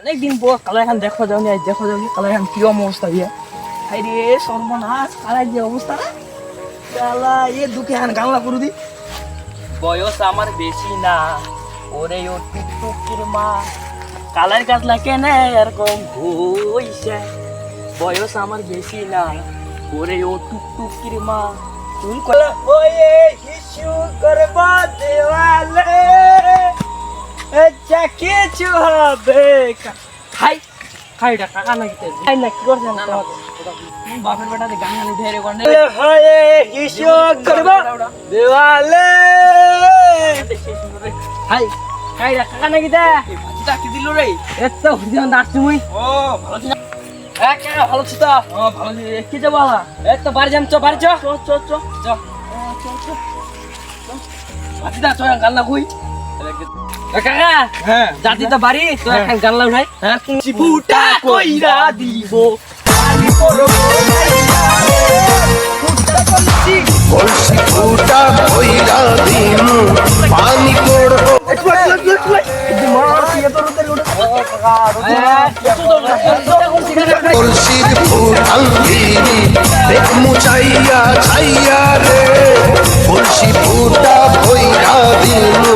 অনেকদিন পর কালাইখান দেখা যাওনি, আজ দেখা যাওনি কালাইখান কি অবস্থা দিয়ে। হাই রে সর্বনাশ, কালাই যে অবস্থা কালা এ দুঃখে হান গামলা করে দি। বয়স আমার বেশি না, ওরে ও টুকটুকির মা, কালার কাজলা কেনে এরকম হইছে। বয়স আমার বেশি না, ওরে ও টুকটুকির মা, তুই কলা হয়ে হিসু করবা দেওয়ালে কিছু হবে। খাই খাইটা কাকা নাকি খাই না কি করছে না বাপের বেটাতে গান গালি ধরে কোনে হয়ে হিসু করবা দেওয়ালে। হাই খাইটা কাকা নাকি দে ভাজিটা কি দিল রে? এত হুদিয়ান ডাকছি মুই। ও ভালো ছিল এক কাকা, ভালো ছিল। ও ভালো কি যাব বাবা, এই তো বাড়ি যাম, চ বাড়ি চ চ চ চ চ ভাজিটা চ গান না কই কাকা। হ্যাঁ জাতি তো বাড়ি তো এখন গান লাউ নাই। হ্যাঁ ফুটা কইরা দিব পানি পড়ো ফুটা কইছি কলসি ফুটা কইরা দিমু পানি পড়বো কলসির ফুটাল দিনি দেখমু চাইয়া চাইয়া রে কলসি ফুটা কইরা দিমু